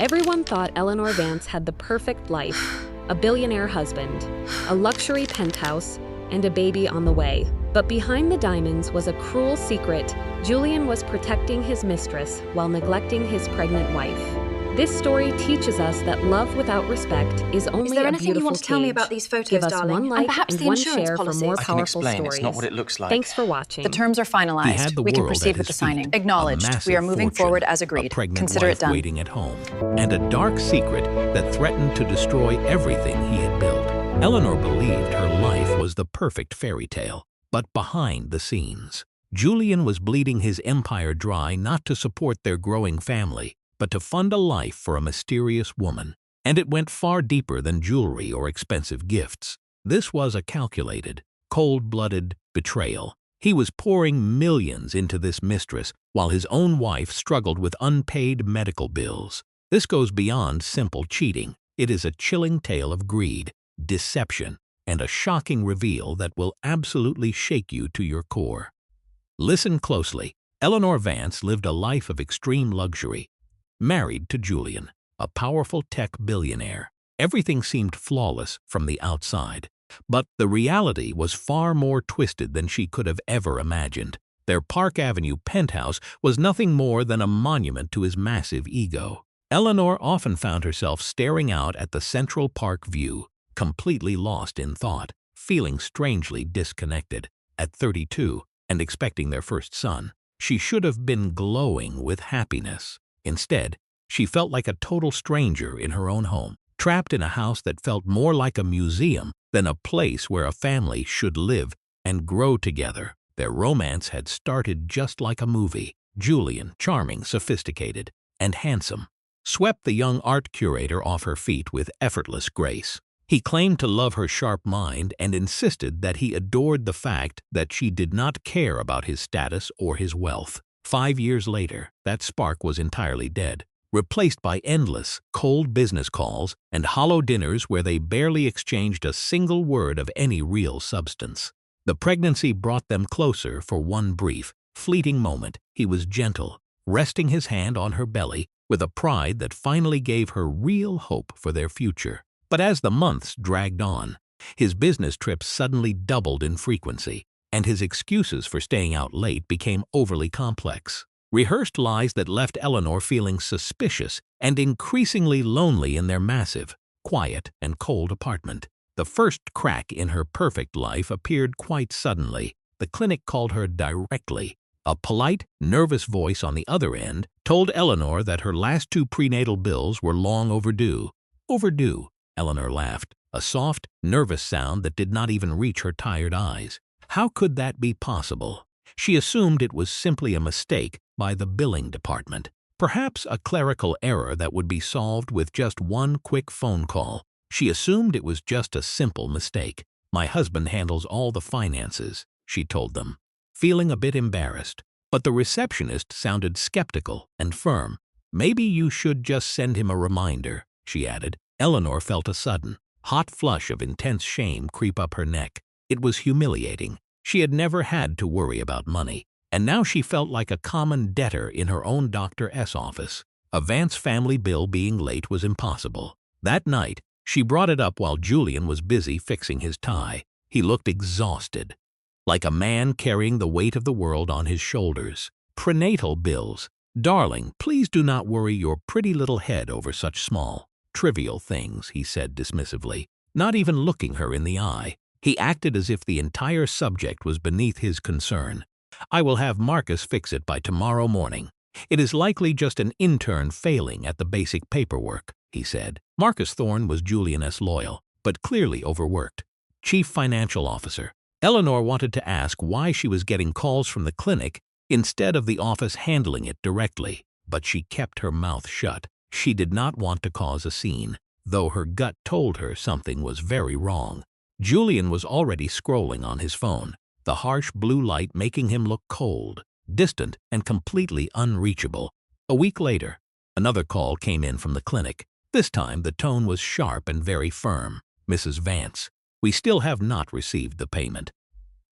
Everyone thought Eleanor Vance had the perfect life, a billionaire husband, a luxury penthouse, and a baby on the way. But behind the diamonds was a cruel secret. Julian was protecting his mistress while neglecting his pregnant wife. This story teaches us that love without respect is only a beautiful cage. Is there anything you want to tell me about these photos, Give us darling? one like and one share for more I can powerful explain, stories. it's not what it looks like. Thanks for watching. The terms are He finalized. had the We can world proceed at with the his feet, signing. a Acknowledged. We massive are moving fortune, forward as a agreed. pregnant Consider wife it done. waiting at home, and a dark secret that threatened to destroy everything he had built. Eleanor believed her life was the perfect fairy tale, but behind the scenes, Julian was bleeding his empire dry not to support their growing family, but to fund a life for a mysterious woman. And it went far deeper than jewelry or expensive gifts. This was a calculated, cold-blooded betrayal. He was pouring millions into this mistress while his own wife struggled with unpaid medical bills. This goes beyond simple cheating. It is a chilling tale of greed, deception, and a shocking reveal that will absolutely shake you to your core. Listen closely. Eleanor Vance lived a life of extreme luxury, married to Julian, a powerful tech billionaire. Everything seemed flawless from the outside, but the reality was far more twisted than she could have ever imagined. Their Park Avenue penthouse was nothing more than a monument to his massive ego. Eleanor often found herself staring out at the Central Park view, completely lost in thought, feeling strangely disconnected. At 32, and expecting their first son, she should have been glowing with happiness. Instead, she felt like a total stranger in her own home, trapped in a house that felt more like a museum than a place where a family should live and grow together. Their romance had started just like a movie. Julian, charming, sophisticated, and handsome, swept the young art curator off her feet with effortless grace. He claimed to love her sharp mind and insisted that he adored the fact that she did not care about his status or his wealth. 5 years later, that spark was entirely dead, replaced by endless, cold business calls and hollow dinners where they barely exchanged a single word of any real substance. The pregnancy brought them closer for one brief, fleeting moment. He was gentle, resting his hand on her belly with a pride that finally gave her real hope for their future. But as the months dragged on, his business trips suddenly doubled in frequency, and his excuses for staying out late became overly complex. Rehearsed lies that left Eleanor feeling suspicious and increasingly lonely in their massive, quiet, and cold apartment. The first crack in her perfect life appeared quite suddenly. The clinic called her directly. A polite, nervous voice on the other end told Eleanor that her last 2 prenatal bills were long overdue. Overdue, Eleanor laughed, a soft, nervous sound that did not even reach her tired eyes. How could that be possible? She assumed it was simply a mistake by the billing department, perhaps a clerical error that would be solved with just one quick phone call. She assumed it was just a simple mistake. "My husband handles all the finances," she told them, feeling a bit embarrassed. But the receptionist sounded skeptical and firm. "Maybe you should just send him a reminder," she added. Eleanor felt a sudden, hot flush of intense shame creep up her neck. It was humiliating. She had never had to worry about money, and now she felt like a common debtor in her own Dr. S. office. A Vance family bill being late was impossible. That night, she brought it up while Julian was busy fixing his tie. He looked exhausted, like a man carrying the weight of the world on his shoulders. "Prenatal bills. Darling, please do not worry your pretty little head over such small, trivial things," he said dismissively, not even looking her in the eye. He acted as if the entire subject was beneath his concern. "I will have Marcus fix it by tomorrow morning. It is likely just an intern failing at the basic paperwork," he said. Marcus Thorne was Julian S. Loyal, but clearly overworked. Chief Financial Officer. Eleanor wanted to ask why she was getting calls from the clinic instead of the office handling it directly, but she kept her mouth shut. She did not want to cause a scene, though her gut told her something was very wrong. Julian was already scrolling on his phone, the harsh blue light making him look cold, distant, and completely unreachable. A week later, another call came in from the clinic. This time the tone was sharp and very firm. "Mrs. Vance, we still have not received the payment.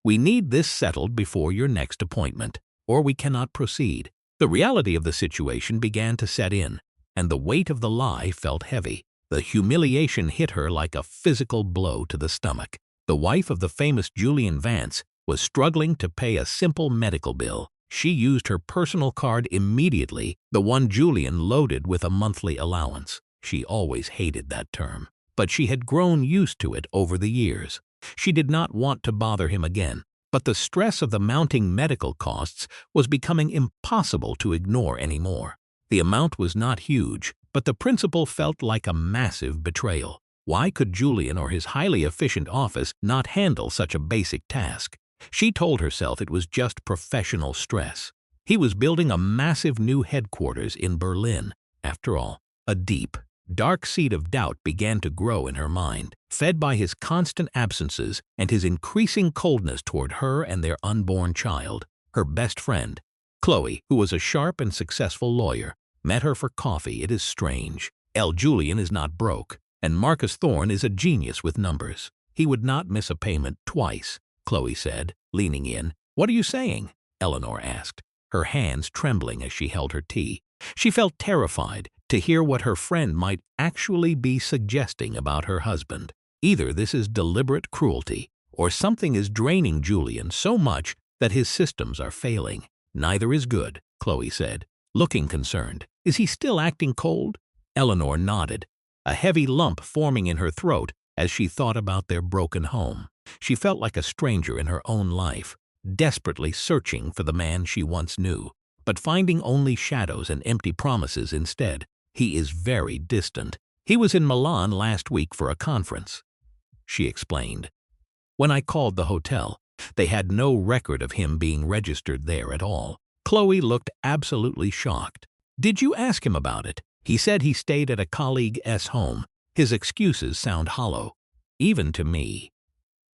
We need this settled before your next appointment, or we cannot proceed." The reality of the situation began to set in. and the weight of the lie felt heavy. The humiliation hit her like a physical blow to the stomach. The wife of the famous Julian Vance was struggling to pay a simple medical bill. She used her personal card immediately, the one Julian loaded with a monthly allowance. She always hated that term, but she had grown used to it over the years. She did not want to bother him again, but the stress of the mounting medical costs was becoming impossible to ignore anymore. The amount was not huge, but the principle felt like a massive betrayal. Why could Julian or his highly efficient office not handle such a basic task? She told herself it was just professional stress. He was building a massive new headquarters in Berlin. After all, a deep, dark seed of doubt began to grow in her mind, fed by his constant absences and his increasing coldness toward her and their unborn child. Her best friend, Chloe, who was a sharp and successful lawyer, met her for coffee. It is strange. Julian is not broke, and Marcus Thorne is a genius with numbers. He would not miss a payment twice, Chloe said, leaning in. What are you saying? Eleanor asked, her hands trembling as she held her tea. She felt terrified to hear what her friend might actually be suggesting about her husband. Either this is deliberate cruelty, or something is draining Julian so much that his systems are failing. Neither is good, Chloe said, looking concerned. Is he still acting cold? Eleanor nodded, a heavy lump forming in her throat as she thought about their broken home. She felt like a stranger in her own life, desperately searching for the man she once knew, but finding only shadows and empty promises instead. He is very distant. He was in Milan last week for a conference, she explained. When I called the hotel, they had no record of him being registered there at all. Chloe looked absolutely shocked. Did you ask him about it? He said he stayed at a colleague's home. His excuses sound hollow. Even to me,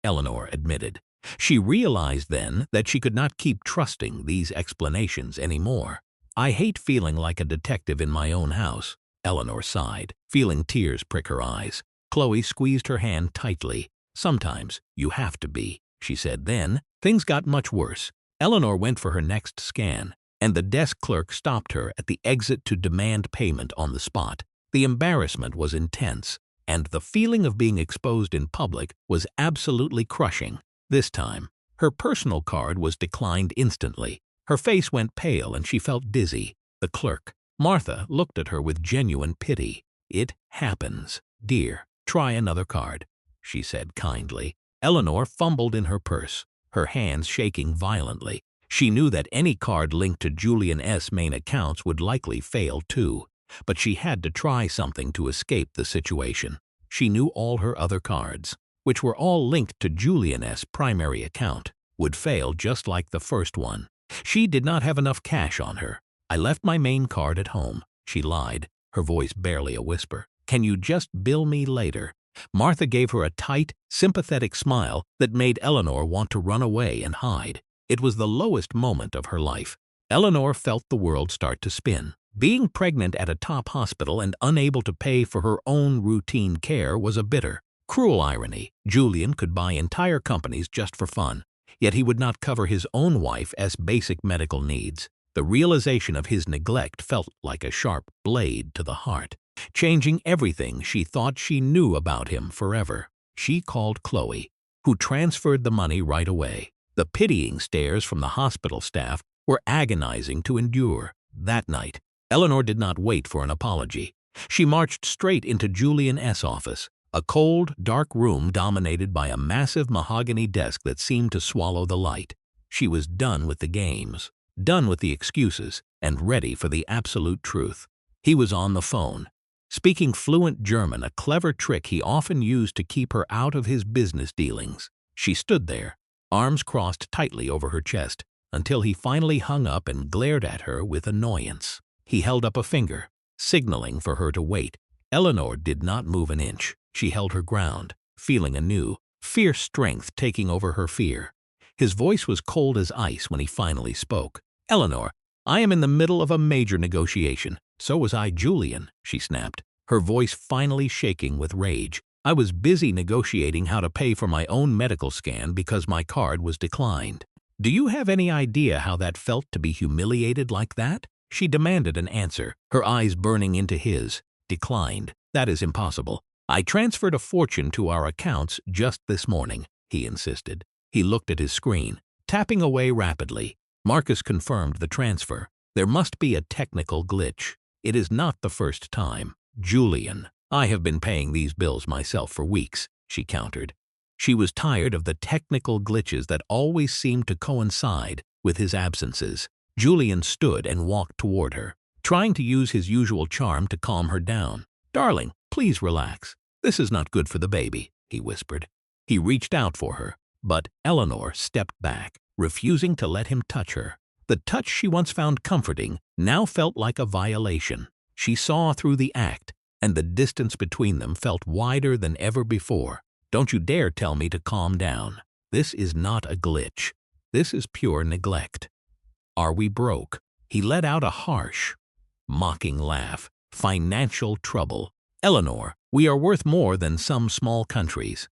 Eleanor admitted. She realized then that she could not keep trusting these explanations anymore. I hate feeling like a detective in my own house, Eleanor sighed, feeling tears prick her eyes. Chloe squeezed her hand tightly. Sometimes you have to be, she said. Then things got much worse. Eleanor went for her next scan, and the desk clerk stopped her at the exit to demand payment on the spot. The embarrassment was intense, and the feeling of being exposed in public was absolutely crushing. This time, her personal card was declined instantly. Her face went pale and she felt dizzy. The clerk, Martha, looked at her with genuine pity. It happens, dear. Try another card, she said kindly. Eleanor fumbled in her purse, her hands shaking violently. She knew that any card linked to Julian's main accounts would likely fail too, but she had to try something to escape the situation. She knew all her other cards, which were all linked to Julian's primary account, would fail just like the first one. She did not have enough cash on her. I left my main card at home, she lied, her voice barely a whisper. Can you just bill me later? Martha gave her a tight, sympathetic smile that made Eleanor want to run away and hide. It was the lowest moment of her life. Eleanor felt the world start to spin. Being pregnant at a top hospital and unable to pay for her own routine care was a bitter, cruel irony. Julian could buy entire companies just for fun, yet he would not cover his own wife's basic medical needs. The realization of his neglect felt like a sharp blade to the heart, changing everything she thought she knew about him forever. She called Chloe, who transferred the money right away. The pitying stares from the hospital staff were agonizing to endure. That night, Eleanor did not wait for an apology. She marched straight into Julian's office, a cold, dark room dominated by a massive mahogany desk that seemed to swallow the light. She was done with the games, done with the excuses, and ready for the absolute truth. He was on the phone, speaking fluent German, a clever trick he often used to keep her out of his business dealings. She stood there, arms crossed tightly over her chest, until he finally hung up and glared at her with annoyance. He held up a finger, signaling for her to wait. Eleanor did not move an inch. She held her ground, feeling a new, fierce strength taking over her fear. His voice was cold as ice when he finally spoke. Eleanor, I am in the middle of a major negotiation. So was I, Julian, she snapped, her voice finally shaking with rage. I was busy negotiating how to pay for my own medical scan because my card was declined. Do you have any idea how that felt to be humiliated like that? She demanded an answer, her eyes burning into his. Declined. That is impossible. I transferred a fortune to our accounts just this morning, he insisted. He looked at his screen, tapping away rapidly. Marcus confirmed the transfer. There must be a technical glitch. It is not the first time. Julian, I have been paying these bills myself for weeks, she countered. She was tired of the technical glitches that always seemed to coincide with his absences. Julian stood and walked toward her, trying to use his usual charm to calm her down. Darling, please relax. This is not good for the baby, he whispered. He reached out for her, but Eleanor stepped back, refusing to let him touch her. The touch she once found comforting now felt like a violation. She saw through the act, and the distance between them felt wider than ever before. Don't you dare tell me to calm down. This is not a glitch. This is pure neglect. Are we broke? He let out a harsh, mocking laugh. Financial trouble. Eleanor, we are worth more than some small countries.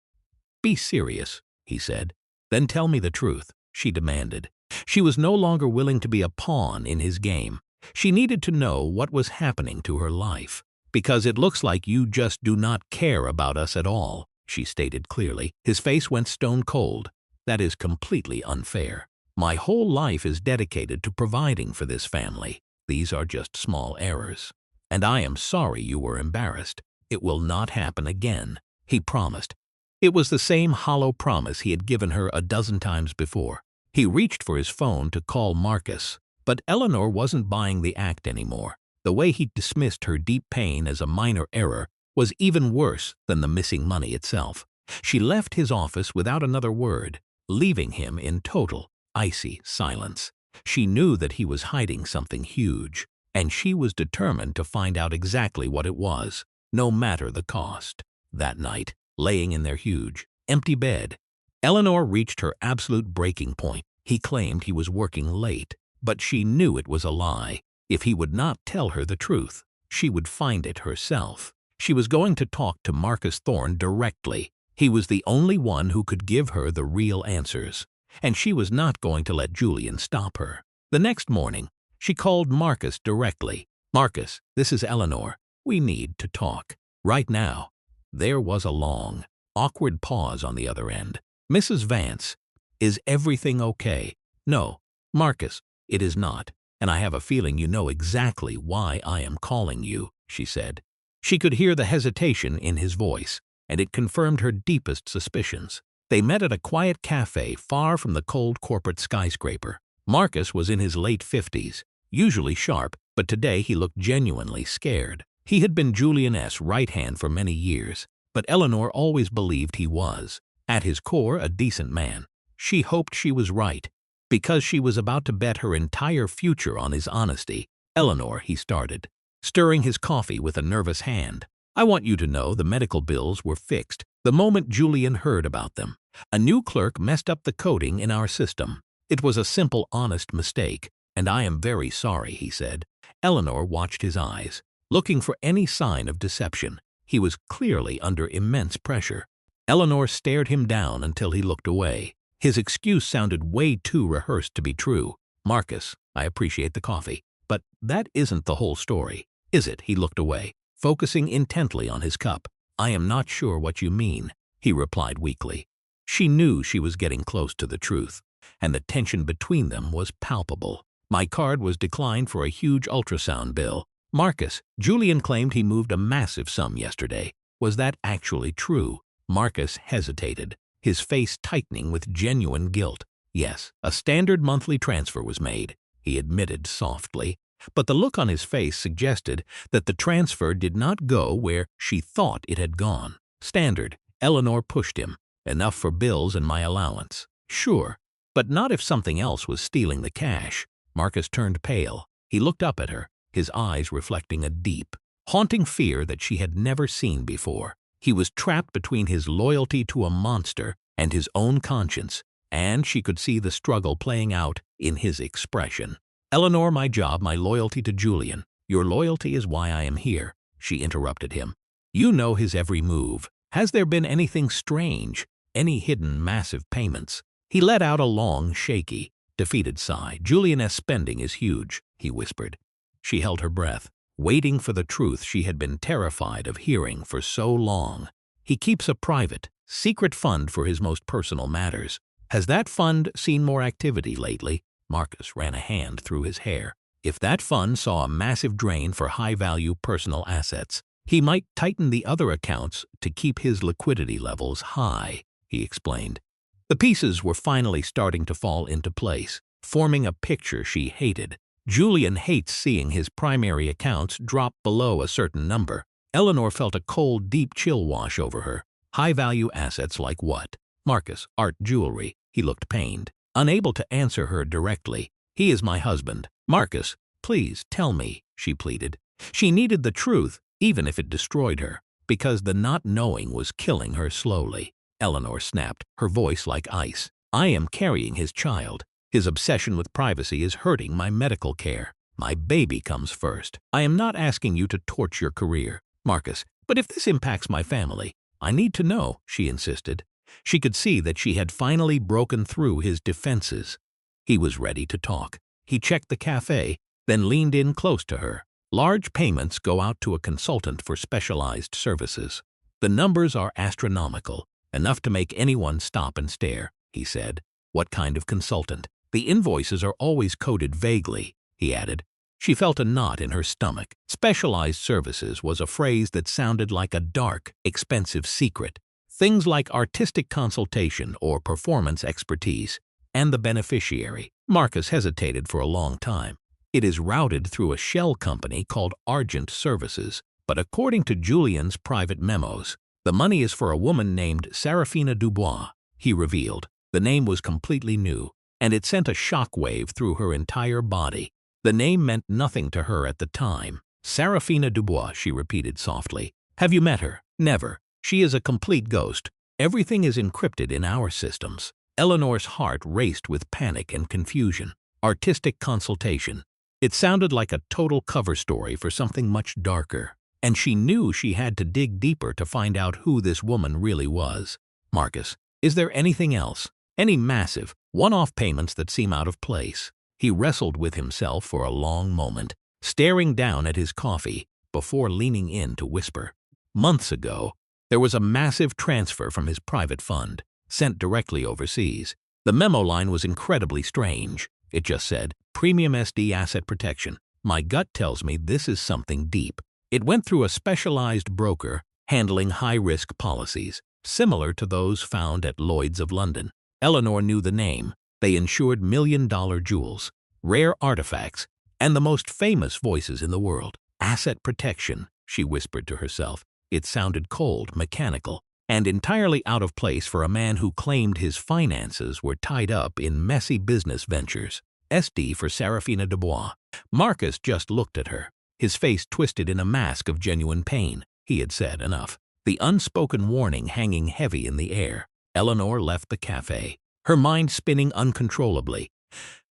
Be serious, he said. Then tell me the truth, she demanded. She was no longer willing to be a pawn in his game. She needed to know what was happening to her life. Because it looks like you just do not care about us at all, she stated clearly. His face went stone cold. That is completely unfair. My whole life is dedicated to providing for this family. These are just small errors. And I am sorry you were embarrassed. It will not happen again, he promised. It was the same hollow promise he had given her a dozen times before. He reached for his phone to call Marcus, but Eleanor wasn't buying the act anymore. The way he dismissed her deep pain as a minor error was even worse than the missing money itself. She left his office without another word, leaving him in total, icy silence. She knew that he was hiding something huge, and she was determined to find out exactly what it was, no matter the cost. That night, laying in their huge, empty bed, Eleanor reached her absolute breaking point. He claimed he was working late, but she knew it was a lie. If he would not tell her the truth, she would find it herself. She was going to talk to Marcus Thorne directly. He was the only one who could give her the real answers, and she was not going to let Julian stop her. The next morning, she called Marcus directly. Marcus, this is Eleanor. We need to talk. Right now. There was a long, awkward pause on the other end. Mrs. Vance, is everything okay? No, Marcus, it is not, and I have a feeling you know exactly why I am calling you, she said. She could hear the hesitation in his voice, and it confirmed her deepest suspicions. They met at a quiet cafe far from the cold corporate skyscraper. Marcus was in his late 50s, usually sharp, but today he looked genuinely scared. He had been Julian's right hand for many years, but Eleanor always believed he was, at his core, a decent man. She hoped she was right, because she was about to bet her entire future on his honesty. Eleanor, he started, stirring his coffee with a nervous hand. I want you to know the medical bills were fixed the moment Julian heard about them. A new clerk messed up the coding in our system. It was a simple, honest mistake, and I am very sorry, he said. Eleanor watched his eyes, looking for any sign of deception. He was clearly under immense pressure. Eleanor stared him down until he looked away. His excuse sounded way too rehearsed to be true. Marcus, I appreciate the coffee, but that isn't the whole story, is it? He looked away, focusing intently on his cup. I am not sure what you mean, he replied weakly. She knew she was getting close to the truth, and the tension between them was palpable. My card was declined for a huge ultrasound bill. Marcus, Julian claimed he moved a massive sum yesterday. Was that actually true? Marcus hesitated, his face tightening with genuine guilt. Yes, a standard monthly transfer was made, he admitted softly, but the look on his face suggested that the transfer did not go where she thought it had gone. Standard, Eleanor pushed him. Enough for bills and my allowance. Sure, but not if something else was stealing the cash. Marcus turned pale. He looked up at her, his eyes reflecting a deep, haunting fear that she had never seen before. He was trapped between his loyalty to a monster and his own conscience, and she could see the struggle playing out in his expression. Eleanor, my job, my loyalty to Julian. Your loyalty is why I am here, she interrupted him. You know his every move. Has there been anything strange? Any hidden massive payments? He let out a long, shaky, defeated sigh. Julian's spending is huge, he whispered. She held her breath, waiting for the truth she had been terrified of hearing for so long. He keeps a private, secret fund for his most personal matters. Has that fund seen more activity lately? Marcus ran a hand through his hair. If that fund saw a massive drain for high-value personal assets, he might tighten the other accounts to keep his liquidity levels high, he explained. The pieces were finally starting to fall into place, forming a picture she hated. Julian hates seeing his primary accounts drop below a certain number. Eleanor felt a cold, deep chill wash over her. High-value assets like what? Marcus, art jewelry. He looked pained, unable to answer her directly. He is my husband. Marcus, please tell me, she pleaded. She needed the truth, even if it destroyed her, because the not knowing was killing her slowly. Eleanor snapped, her voice like ice. I am carrying his child. His obsession with privacy is hurting my medical care. My baby comes first. I am not asking you to torch your career, Marcus, but if this impacts my family, I need to know, she insisted. She could see that she had finally broken through his defenses. He was ready to talk. He checked the cafe, then leaned in close to her. Large payments go out to a consultant for specialized services. The numbers are astronomical, enough to make anyone stop and stare, he said. What kind of consultant? The invoices are always coded vaguely, he added. She felt a knot in her stomach. Specialized services was a phrase that sounded like a dark, expensive secret. Things like artistic consultation or performance expertise. And the beneficiary. Marcus hesitated for a long time. It is routed through a shell company called Argent Services, but according to Julian's private memos, the money is for a woman named Serafina Dubois, he revealed. The name was completely new, and it sent a shock-wave through her entire body. The name meant nothing to her at the time. Serafina Dubois, she repeated softly. Have you met her? Never. She is a complete ghost. Everything is encrypted in our systems. Eleanor's heart raced with panic and confusion. Artistic consultation. It sounded like a total cover story for something much darker, and she knew she had to dig deeper to find out who this woman really was. Marcus, is there anything else? Any massive, one-off payments that seem out of place? He wrestled with himself for a long moment, staring down at his coffee before leaning in to whisper. Months ago, there was a massive transfer from his private fund, sent directly overseas. The memo line was incredibly strange. It just said, Premium SD Asset Protection. My gut tells me this is something deep. It went through a specialized broker handling high-risk policies, similar to those found at Lloyd's of London. Eleanor knew the name. They insured million-dollar jewels, rare artifacts, and the most famous voices in the world. Asset protection, she whispered to herself. It sounded cold, mechanical, and entirely out of place for a man who claimed his finances were tied up in messy business ventures. SD for Serafina Dubois. Marcus just looked at her, his face twisted in a mask of genuine pain. He had said enough, the unspoken warning hanging heavy in the air. Eleanor left the cafe, her mind spinning uncontrollably.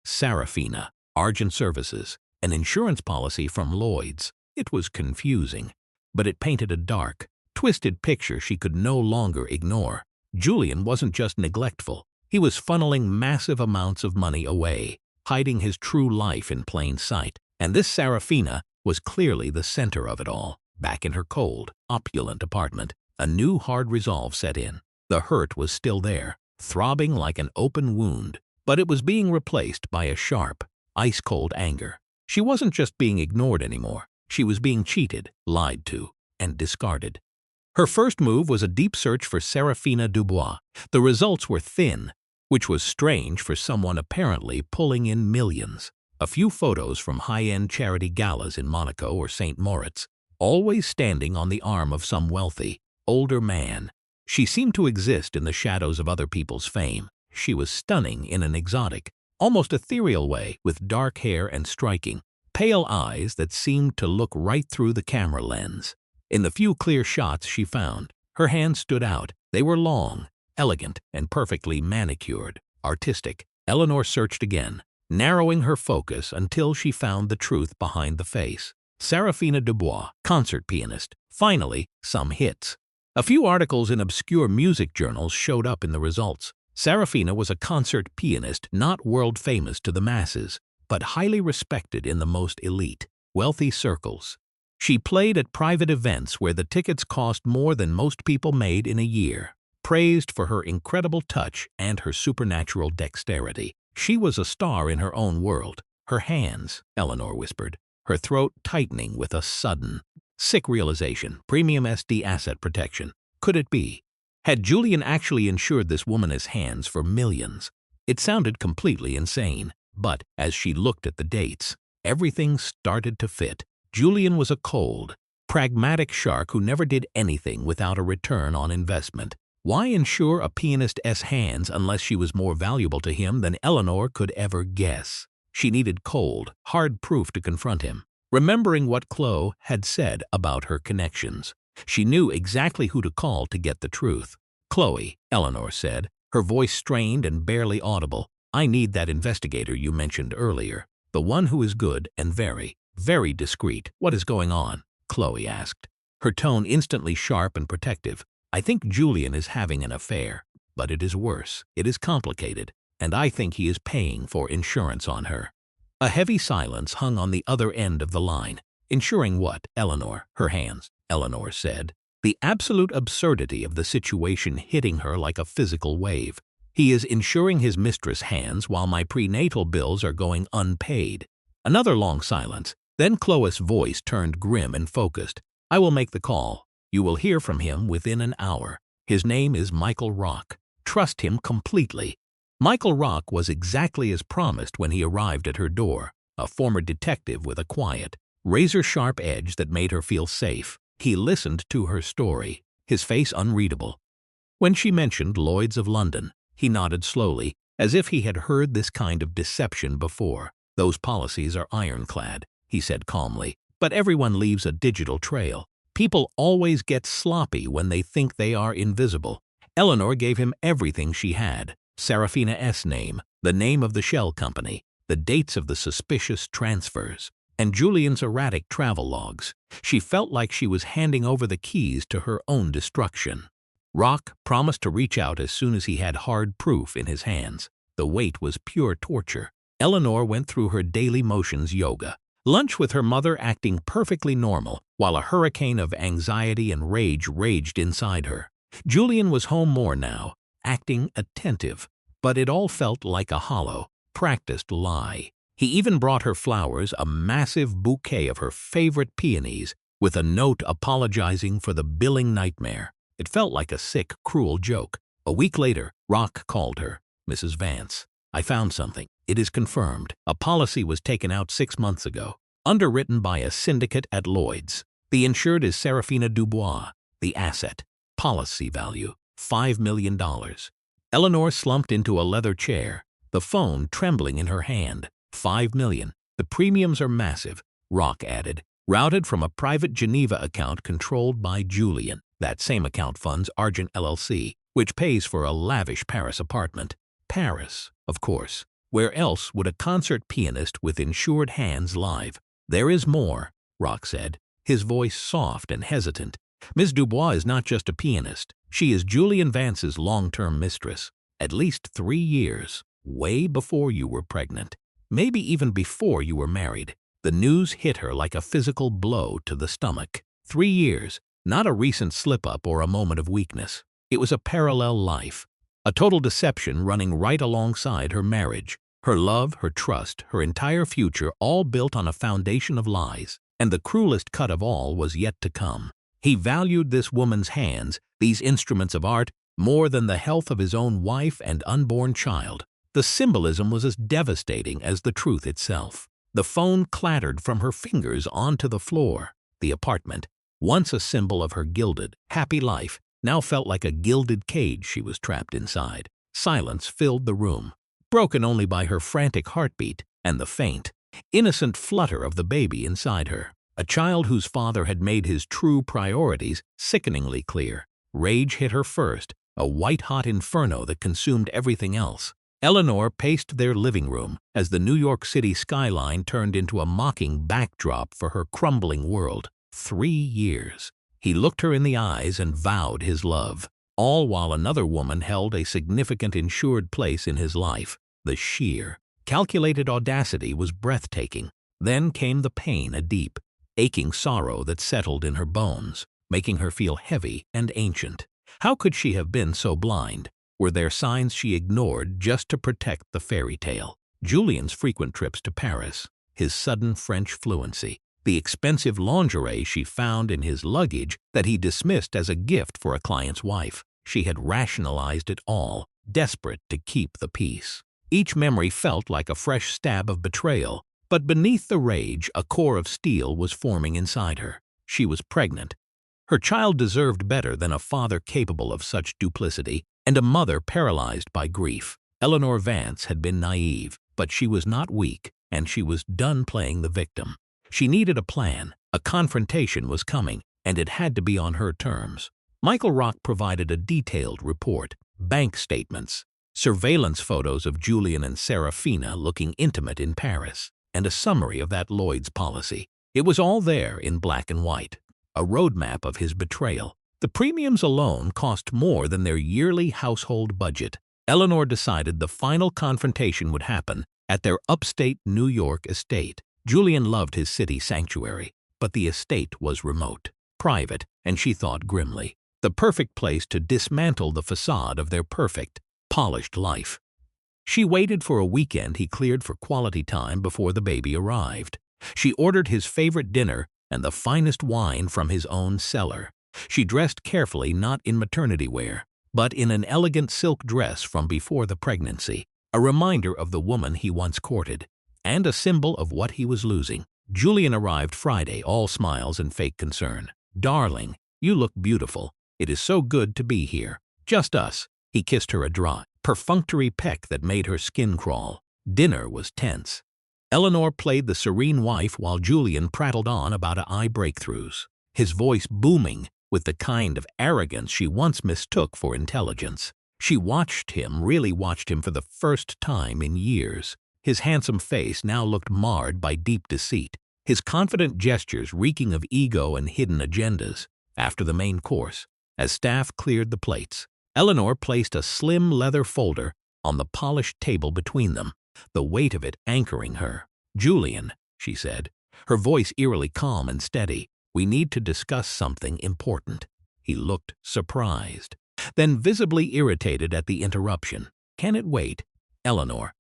Serafina, Argent Services, an insurance policy from Lloyd's. It was confusing, but it painted a dark, twisted picture she could no longer ignore. Julian wasn't just neglectful. He was funneling massive amounts of money away, hiding his true life in plain sight. And this Serafina was clearly the center of it all. Back in her cold, opulent apartment, a new hard resolve set in. The hurt was still there, throbbing like an open wound, but it was being replaced by a sharp, ice-cold anger. She wasn't just being ignored anymore. She was being cheated, lied to, and discarded. Her first move was a deep search for Serafina Dubois. The results were thin, which was strange for someone apparently pulling in millions. A few photos from high-end charity galas in Monaco or St. Moritz, always standing on the arm of some wealthy, older man. She seemed to exist in the shadows of other people's fame. She was stunning in an exotic, almost ethereal way, with dark hair and striking, pale eyes that seemed to look right through the camera lens. In the few clear shots she found, her hands stood out. They were long, elegant, and perfectly manicured, artistic. Eleanor searched again, narrowing her focus until she found the truth behind the face. Serafina Dubois, concert pianist. Finally, some hits. A few articles in obscure music journals showed up in the results. Serafina was a concert pianist not world famous to the masses, but highly respected in the most elite. wealthy circles. She played at private events where the tickets cost more than most people made in a year. Praised for her incredible touch and her supernatural dexterity, she was a star in her own world. Her hands, Eleanor whispered, her throat tightening with a sudden, sick realization. Premium SD asset protection. Could it be? Had Julian actually insured this woman's hands for millions? It sounded completely insane, but as she looked at the dates, everything started to fit. Julian was a cold, pragmatic shark who never did anything without a return on investment. Why insure a pianist's hands unless she was more valuable to him than Eleanor could ever guess? She needed cold, hard proof to confront him. Remembering what Chloe had said about her connections, she knew exactly who to call to get the truth. "Chloe," Eleanor said, her voice strained and barely audible, "I need that investigator you mentioned earlier. The one who is good and very, very discreet." "What is going on?" Chloe asked, her tone instantly sharp and protective. "I think Julian is having an affair, but it is worse. It is complicated, and I think he is paying for insurance on her." A heavy silence hung on the other end of the line. "Insuring what, Eleanor?" "Her hands," Eleanor said, the absolute absurdity of the situation hitting her like a physical wave. "He is insuring his mistress' hands while my prenatal bills are going unpaid." Another long silence. Then Chloe's voice turned grim and focused. "I will make the call. You will hear from him within an hour. His name is Michael Rock. Trust him completely." Michael Rock was exactly as promised when he arrived at her door, a former detective with a quiet, razor-sharp edge that made her feel safe. He listened to her story, his face unreadable. When she mentioned Lloyd's of London, he nodded slowly, as if he had heard this kind of deception before. "Those policies are ironclad," he said calmly, "but everyone leaves a digital trail. People always get sloppy when they think they are invisible." Eleanor gave him everything she had. Serafina's name, the name of the shell company, the dates of the suspicious transfers, and Julian's erratic travel logs. She felt like she was handing over the keys to her own destruction. Rock promised to reach out as soon as he had hard proof in his hands. The wait was pure torture. Eleanor went through her daily motions yoga, lunch with her mother acting perfectly normal, while a hurricane of anxiety and rage raged inside her. Julian was home more now, acting attentive, but it all felt like a hollow, practiced lie. He even brought her flowers, a massive bouquet of her favorite peonies, with a note apologizing for the billing nightmare. It felt like a sick, cruel joke. A week later, Rock called her. "Mrs. Vance, I found something. It is confirmed. A policy was taken out 6 months ago, underwritten by a syndicate at Lloyd's. The insured is Serafina Dubois. The asset, policy value, $5 million. Eleanor slumped into a leather chair, the phone trembling in her hand. $5 million. The premiums are massive, Rock added, routed from a private Geneva account controlled by Julian. That same account funds Argent LLC, which pays for a lavish Paris apartment. Paris, of course. Where else would a concert pianist with insured hands live? "There is more," Rock said, his voice soft and hesitant. "Miss Dubois is not just a pianist. She is Julian Vance's long-term mistress. At least 3 years, way before you were pregnant. Maybe even before you were married." The news hit her like a physical blow to the stomach. 3 years, not a recent slip-up or a moment of weakness. It was a parallel life, a total deception running right alongside her marriage. Her love, her trust, her entire future, all built on a foundation of lies. And the cruelest cut of all was yet to come. He valued this woman's hands, these instruments of art, more than the health of his own wife and unborn child. The symbolism was as devastating as the truth itself. The phone clattered from her fingers onto the floor. The apartment, once a symbol of her gilded, happy life, now felt like a gilded cage she was trapped inside. Silence filled the room, broken only by her frantic heartbeat and the faint, innocent flutter of the baby inside her. A child whose father had made his true priorities sickeningly clear. Rage hit her first, a white-hot inferno that consumed everything else. Eleanor paced their living room as the New York City skyline turned into a mocking backdrop for her crumbling world. 3 years. He looked her in the eyes and vowed his love, all while another woman held a significant insured place in his life. The sheer, calculated audacity was breathtaking. Then came the pain, a deep, aching sorrow that settled in her bones, making her feel heavy and ancient. How could she have been so blind? Were there signs she ignored just to protect the fairy tale? Julien's frequent trips to Paris, his sudden French fluency, the expensive lingerie she found in his luggage that he dismissed as a gift for a client's wife. She had rationalized it all, desperate to keep the peace. Each memory felt like a fresh stab of betrayal, but beneath the rage, a core of steel was forming inside her. She was pregnant. Her child deserved better than a father capable of such duplicity and a mother paralyzed by grief. Eleanor Vance had been naive, but she was not weak, and she was done playing the victim. She needed a plan. A confrontation was coming, and it had to be on her terms. Michael Rock provided a detailed report, bank statements, surveillance photos of Julien and Serafina looking intimate in Paris, and a summary of that Lloyd's policy. It was all there in black and white, a roadmap of his betrayal. The premiums alone cost more than their yearly household budget. Eleanor decided the final confrontation would happen at their upstate New York estate. Julien loved his city sanctuary, but the estate was remote, private, and she thought grimly, the perfect place to dismantle the facade of their perfect, polished life. She waited for a weekend he cleared for quality time before the baby arrived. She ordered his favorite dinner and the finest wine from his own cellar. She dressed carefully, not in maternity wear, but in an elegant silk dress from before the pregnancy, a reminder of the woman he once courted, and a symbol of what he was losing. Julien arrived Friday, all smiles and fake concern. "Darling, you look beautiful. It is so good to be here. Just us." He kissed her a dry, perfunctory peck that made her skin crawl. Dinner was tense. Eleanor played the serene wife while Julien prattled on about eye breakthroughs, his voice booming with the kind of arrogance she once mistook for intelligence. She really watched him for the first time in years. His handsome face now looked marred by deep deceit, his confident gestures reeking of ego and hidden agendas. After the main course, as staff cleared the plates, Eleanor placed a slim leather folder on the polished table between them, the weight of it anchoring her. "Julien," she said, her voice eerily calm and steady, "we need to discuss something important." He looked surprised, then visibly irritated at the interruption. "Can it wait?" "Eleanor,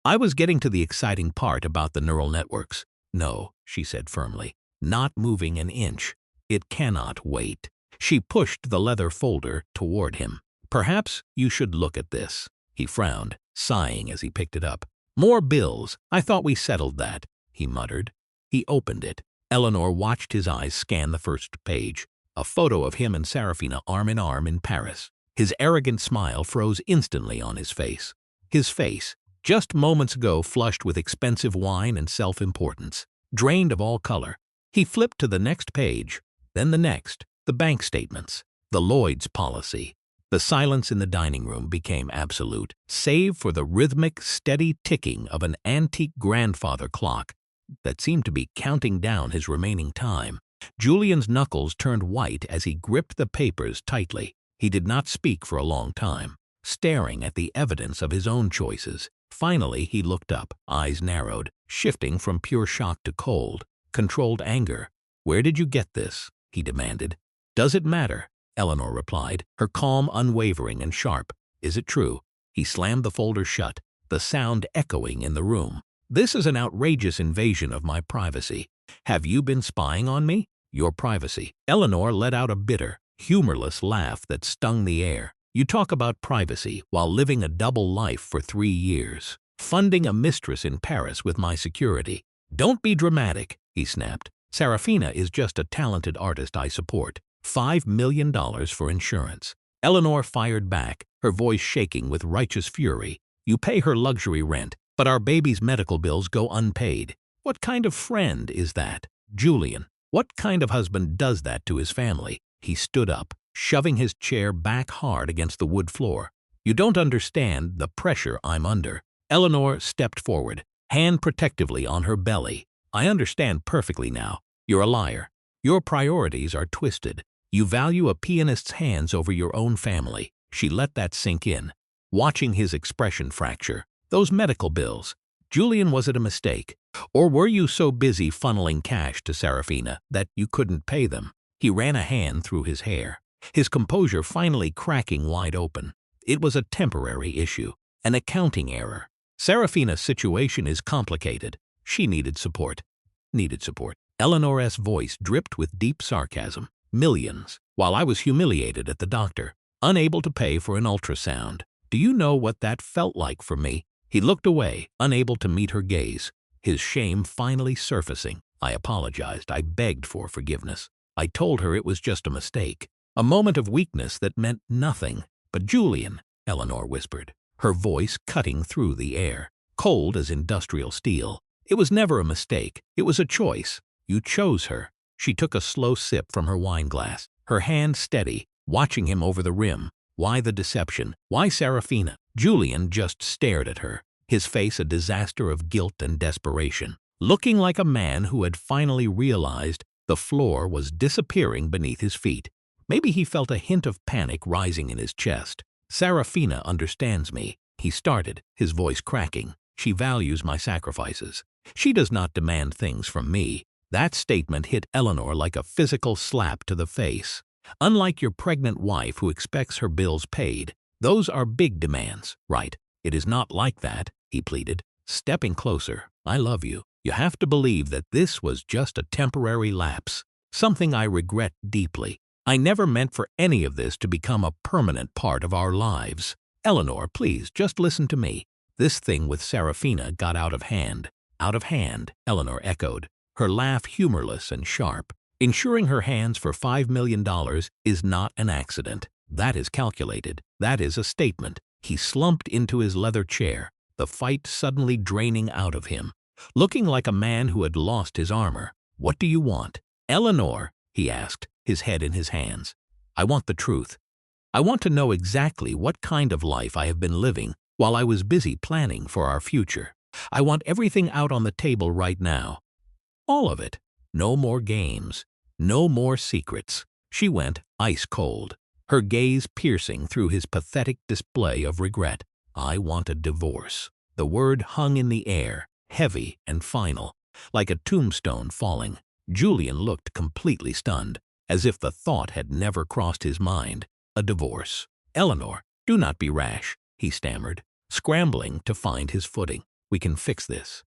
I was getting to the exciting part about the neural networks." "No," she said firmly, not moving an inch. "It cannot wait." She pushed the leather folder toward him. "Perhaps you should look at this." He frowned, sighing as he picked it up. "More bills. I thought we settled that," he muttered. He opened it. Eleanor watched his eyes scan the first page, a photo of him and Serafina arm in arm in Paris. His arrogant smile froze instantly on his face. His face, just moments ago flushed with expensive wine and self-importance, drained of all color. He flipped to the next page, then the next, the bank statements, the Lloyd's policy. The silence in the dining room became absolute, save for the rhythmic, steady ticking of an antique grandfather clock that seemed to be counting down his remaining time. Julien's knuckles turned white as he gripped the papers tightly. He did not speak for a long time, staring at the evidence of his own choices. Finally, he looked up, eyes narrowed, shifting from pure shock to cold, controlled anger. "Where did you get this?" he demanded. "Does it matter?" Eleanor replied, her calm unwavering and sharp. "Is it true?" He slammed the folder shut, the sound echoing in the room. "This is an outrageous invasion of my privacy. Have you been spying on me?" "Your privacy." Eleanor let out a bitter, humorless laugh that stung the air. "You talk about privacy while living a double life for 3 years, funding a mistress in Paris with my security." "Don't be dramatic," he snapped. "Serafina is just a talented artist I support. $5 million for insurance." Eleanor fired back, her voice shaking with righteous fury. "You pay her luxury rent, but our baby's medical bills go unpaid. What kind of friend is that? Julien, what kind of husband does that to his family?" He stood up, shoving his chair back hard against the wood floor. "You don't understand the pressure I'm under." Eleanor stepped forward, hand protectively on her belly. "I understand perfectly now. You're a liar. Your priorities are twisted. You value a pianist's hands over your own family." She let that sink in, watching his expression fracture. "Those medical bills. Julien, was it a mistake? Or were you so busy funneling cash to Serafina that you couldn't pay them? He ran a hand through his hair, his composure finally cracking wide open. It was a temporary issue, an accounting error. Serafina's situation is complicated. She needed support. Needed support. Eleanor's voice dripped with deep sarcasm. Millions, while I was humiliated at the doctor, unable to pay for an ultrasound. Do you know what that felt like for me? He looked away, unable to meet her gaze, his shame finally surfacing. I apologized. I begged for forgiveness. I told her it was just a mistake, a moment of weakness that meant nothing. But Julian, Eleanor whispered, her voice cutting through the air, cold as industrial steel. It was never a mistake. It was a choice. You chose her. She took a slow sip from her wineglass, her hand steady, watching him over the rim. Why the deception? Why Serafina? Julian just stared at her, his face a disaster of guilt and desperation, looking like a man who had finally realized the floor was disappearing beneath his feet. Maybe he felt a hint of panic rising in his chest. Serafina understands me, he started, his voice cracking. She values my sacrifices. She does not demand things from me. That statement hit Eleanor like a physical slap to the face. Unlike your pregnant wife who expects her bills paid, those are big demands, right? It is not like that, he pleaded, stepping closer. I love you. You have to believe that this was just a temporary lapse, something I regret deeply. I never meant for any of this to become a permanent part of our lives. Eleanor, please, just listen to me. This thing with Serafina got out of hand. Out of hand, Eleanor echoed, her laugh humorless and sharp. Insuring her hands for $5 million is not an accident. That is calculated. That is a statement. He slumped into his leather chair, the fight suddenly draining out of him, looking like a man who had lost his armor. What do you want? Eleanor, he asked, his head in his hands. I want the truth. I want to know exactly what kind of life I have been living while I was busy planning for our future. I want everything out on the table right now. All of it. No more games. No more secrets. She went ice cold, her gaze piercing through his pathetic display of regret. I want a divorce. The word hung in the air, heavy and final, like a tombstone falling. Julian looked completely stunned, as if the thought had never crossed his mind. A divorce. Eleanor, do not be rash, he stammered, scrambling to find his footing. We can fix this.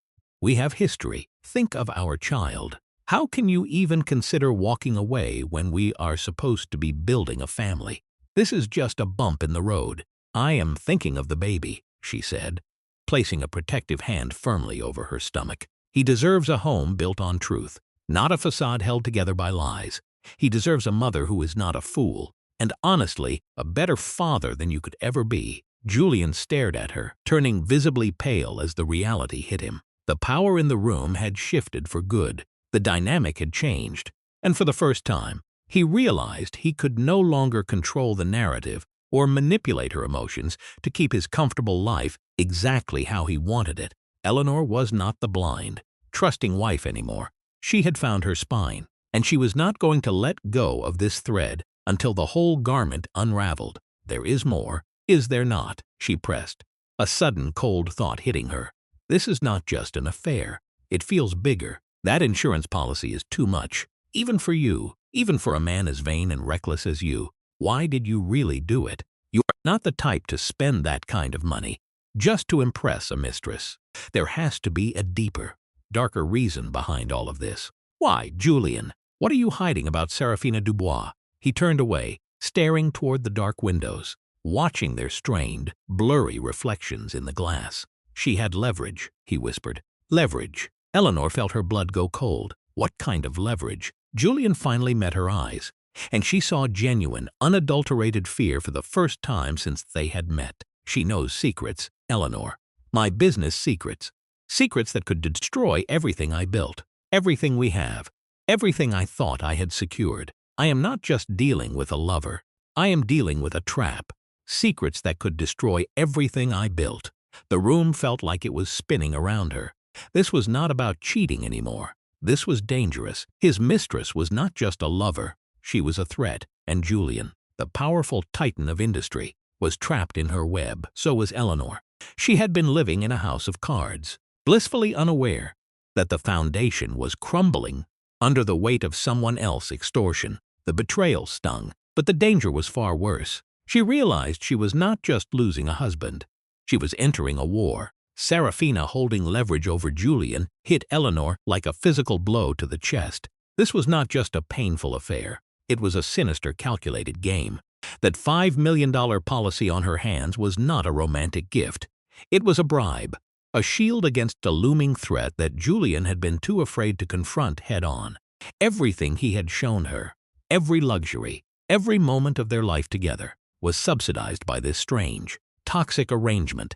We have history. Think of our child. How can you even consider walking away when we are supposed to be building a family? This is just a bump in the road. I am thinking of the baby, she said, placing a protective hand firmly over her stomach. He deserves a home built on truth, not a facade held together by lies. He deserves a mother who is not a fool, and honestly, a better father than you could ever be. Julian stared at her, turning visibly pale as the reality hit him. The power in the room had shifted for good. The dynamic had changed, and for the first time, he realized he could no longer control the narrative or manipulate her emotions to keep his comfortable life exactly how he wanted it. Eleanor was not the blind, trusting wife anymore. She had found her spine, and she was not going to let go of this thread until the whole garment unraveled. There is more, is there not? She pressed, a sudden cold thought hitting her. This is not just an affair. It feels bigger. That insurance policy is too much, even for you, even for a man as vain and reckless as you. Why did you really do it? You are not the type to spend that kind of money just to impress a mistress. There has to be a deeper, darker reason behind all of this. Why, Julian, what are you hiding about Serafina Dubois? He turned away, staring toward the dark windows, watching their strained, blurry reflections in the glass. She had leverage, he whispered. Leverage. Eleanor felt her blood go cold. What kind of leverage? Julian finally met her eyes, and she saw genuine, unadulterated fear for the first time since they had met. She knows secrets, Eleanor. My business secrets. Secrets that could destroy everything I built, everything we have, everything I thought I had secured. I am not just dealing with a lover. I am dealing with a trap. Secrets that could destroy everything I built. The room felt like it was spinning around her. This was not about cheating anymore. This was dangerous. His mistress was not just a lover. She was a threat, and Julian, the powerful titan of industry, was trapped in her web. So was Eleanor. She had been living in a house of cards, blissfully unaware. that the foundation was crumbling under the weight of someone else's extortion. The betrayal stung, but the danger was far worse. She realized she was not just losing a husband. She was entering a war. Serafina, holding leverage over Julian, hit Eleanor like a physical blow to the chest. This was not just a painful affair. It was a sinister, calculated game. That $5 million policy on her hands was not a romantic gift. It was a bribe, a shield against a looming threat that Julian had been too afraid to confront head-on. Everything he had shown her, every luxury, every moment of their life together, was subsidized by this strange, toxic arrangement.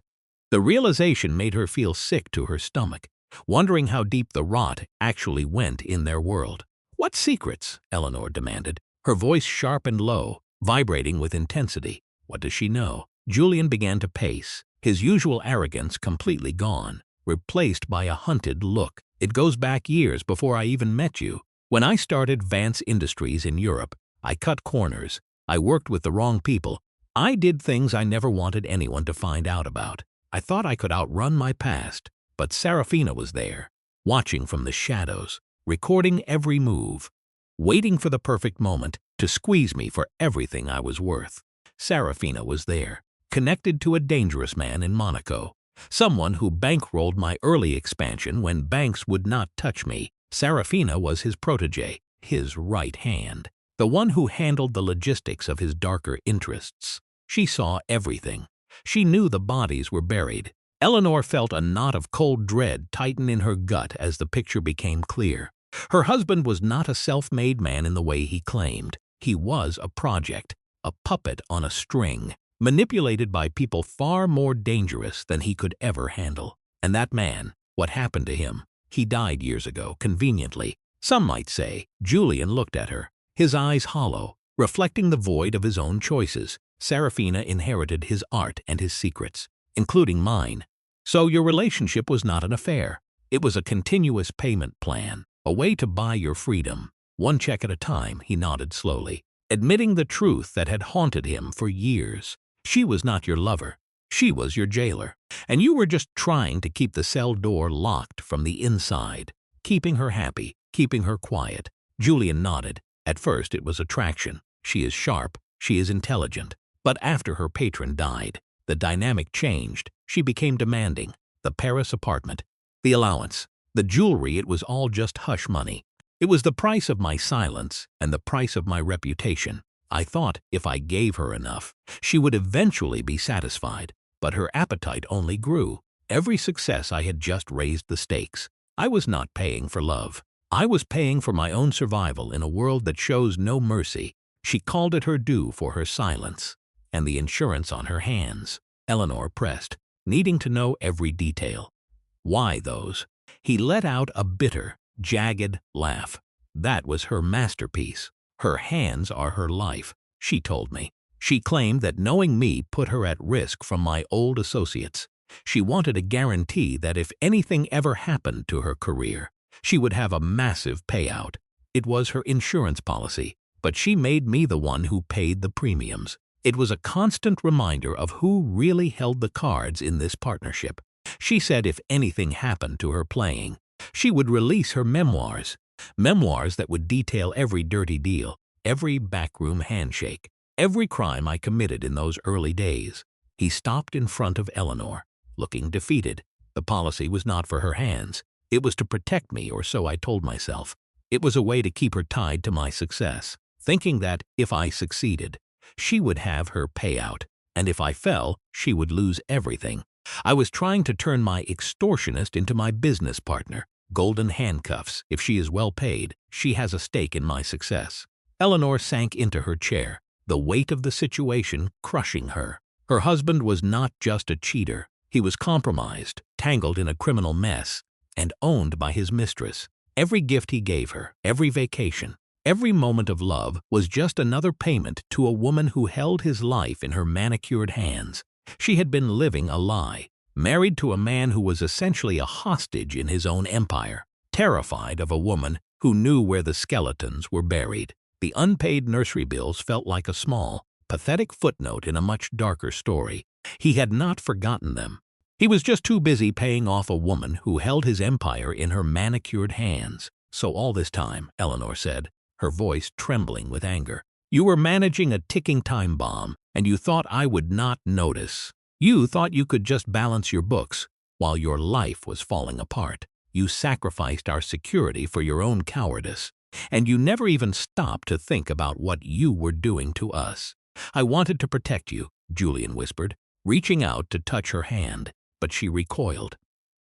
The realization made her feel sick to her stomach, wondering how deep the rot actually went in their world. "What secrets?" Eleanor demanded, her voice sharp and low, vibrating with intensity. "What does she know?" Julian began to pace, his usual arrogance completely gone, replaced by a hunted look. "It goes back years before I even met you. When I started Vance Industries in Europe, I cut corners. I worked with the wrong people. I did things I never wanted anyone to find out about. I thought I could outrun my past, but Serafina was there, watching from the shadows, recording every move, waiting for the perfect moment to squeeze me for everything I was worth. Serafina was there, connected to a dangerous man in Monaco, someone who bankrolled my early expansion when banks would not touch me. Serafina was his protege, his right hand, the one who handled the logistics of his darker interests. She saw everything. She knew the bodies were buried. Eleanor felt a knot of cold dread tighten in her gut as the picture became clear. Her husband was not a self-made man in the way he claimed. He was a project, a puppet on a string, manipulated by people far more dangerous than he could ever handle. And that man, what happened to him? He died years ago, conveniently. Some might say. Julian looked at her, his eyes hollow, reflecting the void of his own choices. Serafina inherited his art and his secrets, including mine. So your relationship was not an affair. It was a continuous payment plan, a way to buy your freedom. One check at a time, he nodded slowly, admitting the truth that had haunted him for years. She was not your lover. She was your jailer. And you were just trying to keep the cell door locked from the inside, keeping her happy, keeping her quiet. Julian nodded. At first it was attraction. She is sharp. She is intelligent. But after her patron died, the dynamic changed. She became demanding. The Paris apartment, the allowance, the jewelry, it was all just hush money. It was the price of my silence and the price of my reputation. I thought if I gave her enough, she would eventually be satisfied. But her appetite only grew. Every success I had just raised the stakes. I was not paying for love. I was paying for my own survival in a world that shows no mercy. She called it her due for her silence and the insurance on her hands. Eleanor pressed, needing to know every detail. Why those? He let out a bitter, jagged laugh. That was her masterpiece. Her hands are her life, she told me. She claimed that knowing me put her at risk from my old associates. She wanted a guarantee that if anything ever happened to her career, she would have a massive payout. It was her insurance policy, but she made me the one who paid the premiums. It was a constant reminder of who really held the cards in this partnership. She said if anything happened to her playing, she would release her memoirs. Memoirs that would detail every dirty deal, every backroom handshake, every crime I committed in those early days. He stopped in front of Eleanor, looking defeated. The policy was not for her hands. It was to protect me, or so I told myself. It was a way to keep her tied to my success, thinking that if I succeeded, she would have her payout, and if I fell, she would lose everything. I was trying to turn my extortionist into my business partner. Golden handcuffs. If she is well paid, she has a stake in my success. Eleanor sank into her chair, the weight of the situation crushing her. Her husband was not just a cheater. He was compromised, tangled in a criminal mess, and owned by his mistress. Every gift he gave her, every vacation, every moment of love was just another payment to a woman who held his life in her manicured hands. She had been living a lie, married to a man who was essentially a hostage in his own empire, terrified of a woman who knew where the skeletons were buried. The unpaid nursery bills felt like a small, pathetic footnote in a much darker story. He had not forgotten them. He was just too busy paying off a woman who held his empire in her manicured hands. So all this time, Eleanor said, her voice trembling with anger, you were managing a ticking time bomb, and you thought I would not notice. You thought you could just balance your books while your life was falling apart. You sacrificed our security for your own cowardice, and you never even stopped to think about what you were doing to us. I wanted to protect you, Julian whispered, reaching out to touch her hand, but she recoiled.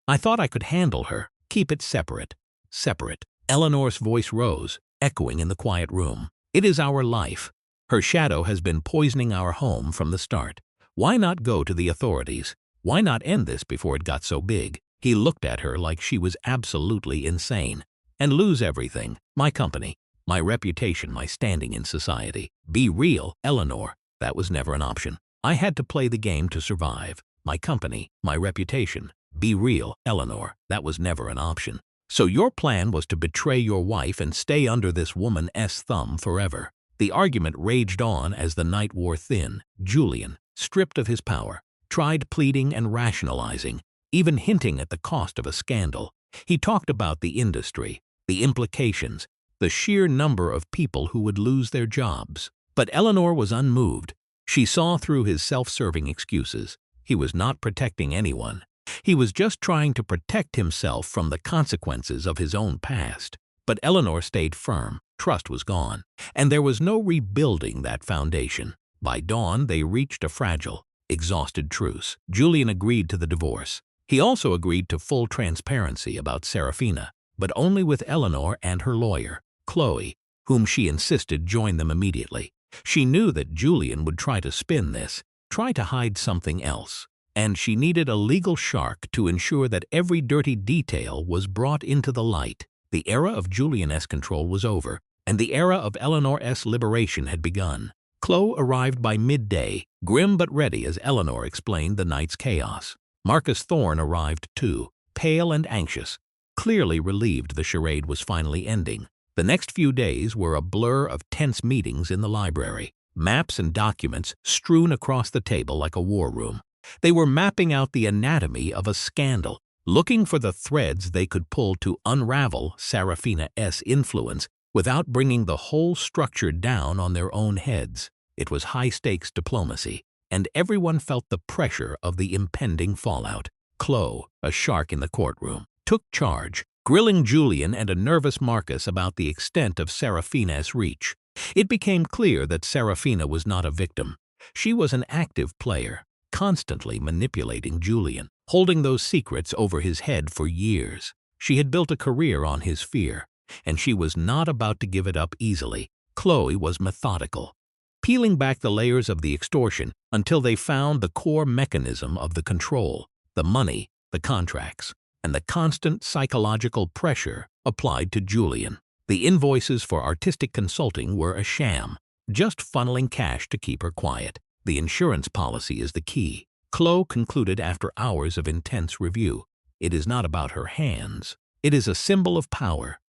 I thought I could handle her. Keep it separate. Separate. Eleanor's voice rose, echoing in the quiet room. It is our life. Her shadow has been poisoning our home from the start. Why not go to the authorities? Why not end this before it got so big? He looked at her like she was absolutely insane. And lose everything. My company, my reputation, my standing in society. Be real, Eleanor. That was never an option. I had to play the game to survive. My company, my reputation. Be real, Eleanor. That was never an option. So your plan was to betray your wife and stay under this woman's thumb forever. The argument raged on as the night wore thin. Julian, stripped of his power, tried pleading and rationalizing, even hinting at the cost of a scandal. He talked about the industry, the implications, the sheer number of people who would lose their jobs. But Eleanor was unmoved. She saw through his self-serving excuses. He was not protecting anyone. He was just trying to protect himself from the consequences of his own past. But Eleanor stayed firm. Trust was gone, and there was no rebuilding that foundation. By dawn, they reached a fragile, exhausted truce. Julian agreed to the divorce. He also agreed to full transparency about Serafina, but only with Eleanor and her lawyer, Chloe, whom she insisted join them immediately. She knew that Julian would try to spin this, try to hide something else, and she needed a legal shark to ensure that every dirty detail was brought into the light. The era of Julian-esque control was over, and the era of Eleanor-esque liberation had begun. Chloe arrived by midday, grim but ready as Eleanor explained the night's chaos. Marcus Thorne arrived too, pale and anxious, clearly relieved the charade was finally ending. The next few days were a blur of tense meetings in the library, maps and documents strewn across the table like a war room. They were mapping out the anatomy of a scandal, looking for the threads they could pull to unravel Serafina's influence without bringing the whole structure down on their own heads. It was high-stakes diplomacy, and everyone felt the pressure of the impending fallout. Chloe, a shark in the courtroom, took charge, grilling Julian and a nervous Marcus about the extent of Serafina's reach. It became clear that Serafina was not a victim. She was an active player, constantly manipulating Julian, holding those secrets over his head for years. She had built a career on his fear, and she was not about to give it up easily. Chloe was methodical, peeling back the layers of the extortion until they found the core mechanism of the control, the money, the contracts, and the constant psychological pressure applied to Julian. The invoices for artistic consulting were a sham, just funneling cash to keep her quiet. The insurance policy is the key, Chloe concluded after hours of intense review. It is not about her hands. It is a symbol of power.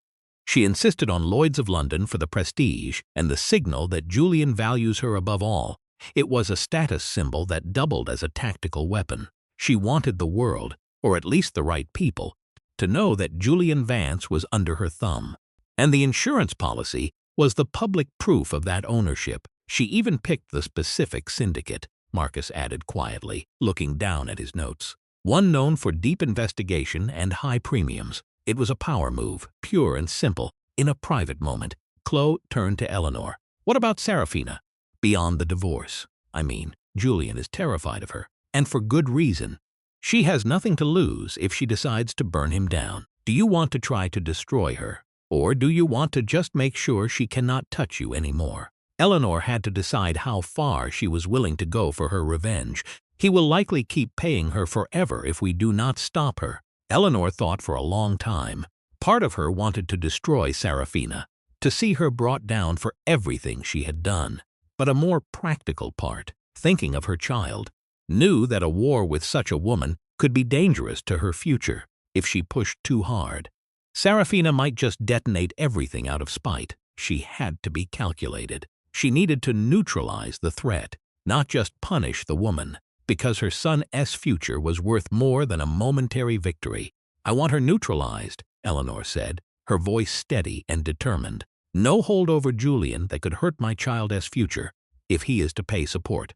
She insisted on Lloyd's of London for the prestige and the signal that Julian values her above all. It was a status symbol that doubled as a tactical weapon. She wanted the world, or at least the right people, to know that Julian Vance was under her thumb. And the insurance policy was the public proof of that ownership. She even picked the specific syndicate, Marcus added quietly, looking down at his notes. One known for deep investigation and high premiums. It was a power move, pure and simple. In a private moment, Chloe turned to Eleanor. What about Serafina? Beyond the divorce. I mean, Julian is terrified of her, and for good reason. She has nothing to lose if she decides to burn him down. Do you want to try to destroy her, or do you want to just make sure she cannot touch you anymore? Eleanor had to decide how far she was willing to go for her revenge. He will likely keep paying her forever if we do not stop her. Eleanor thought for a long time. Part of her wanted to destroy Serafina, to see her brought down for everything she had done. But a more practical part, thinking of her child, knew that a war with such a woman could be dangerous to her future if she pushed too hard. Serafina might just detonate everything out of spite. She had to be calculated. She needed to neutralize the threat, not just punish the woman, because her son's future was worth more than a momentary victory. "I want her neutralized," Eleanor said, her voice steady and determined. "No hold over Julian that could hurt my child's future if he is to pay support.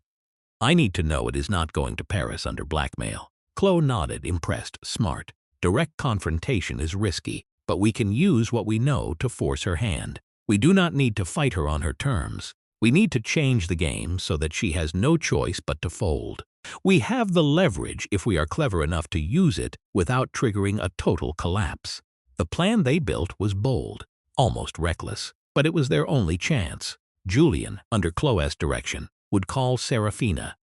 I need to know it is not going to Paris under blackmail." Chloe nodded, impressed. "Smart. Direct confrontation is risky, but we can use what we know to force her hand. We do not need to fight her on her terms. We need to change the game so that she has no choice but to fold. We have the leverage if we are clever enough to use it without triggering a total collapse." The plan they built was bold, almost reckless, but it was their only chance. Julian, under Chloe's direction, would call Serafina.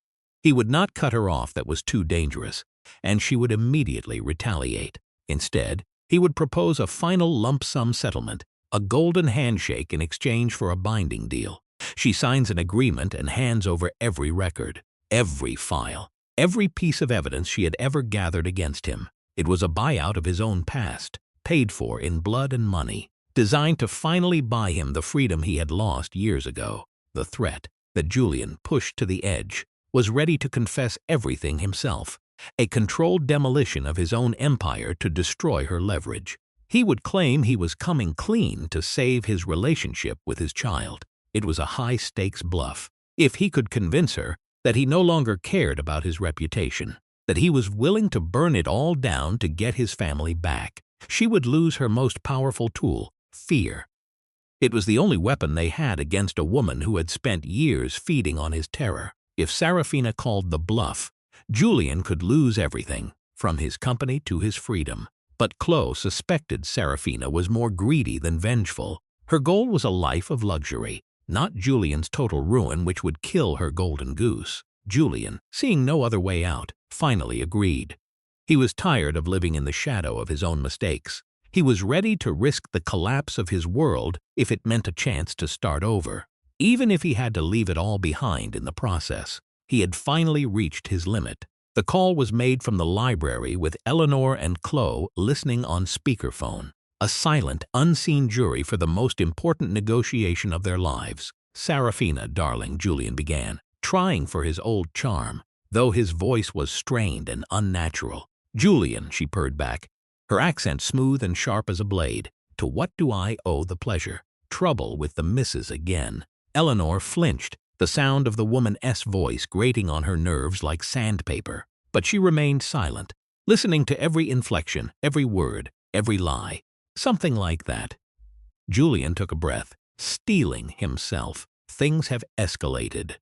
He would not cut her off, that was too dangerous, and she would immediately retaliate. Instead, he would propose a final lump sum settlement, a golden handshake in exchange for a binding deal. She signs an agreement and hands over every record, every file, every piece of evidence she had ever gathered against him. It was a buyout of his own past, paid for in blood and money, designed to finally buy him the freedom he had lost years ago. The threat that Julian pushed to the edge was ready to confess everything himself, a controlled demolition of his own empire to destroy her leverage. He would claim he was coming clean to save his relationship with his child. It was a high-stakes bluff. If he could convince her that he no longer cared about his reputation, that he was willing to burn it all down to get his family back, she would lose her most powerful tool, fear. It was the only weapon they had against a woman who had spent years feeding on his terror. If Serafina called the bluff, Julian could lose everything, from his company to his freedom. But Chloe suspected Serafina was more greedy than vengeful. Her goal was a life of luxury, not Julian's total ruin, which would kill her golden goose. Julian, seeing no other way out, finally agreed. He was tired of living in the shadow of his own mistakes. He was ready to risk the collapse of his world if it meant a chance to start over, even if he had to leave it all behind in the process. He had finally reached his limit. The call was made from the library with Eleanor and Chloe listening on speakerphone, a silent, unseen jury for the most important negotiation of their lives. "Serafina, darling," Julian began, trying for his old charm, though his voice was strained and unnatural. "Julian," she purred back, her accent smooth and sharp as a blade, "to what do I owe the pleasure?" Trouble with the missus again. Eleanor flinched, the sound of the woman's voice grating on her nerves like sandpaper, but she remained silent, listening to every inflection, every word, every lie. Something like that. Julian took a breath, steeling himself. Things have escalated.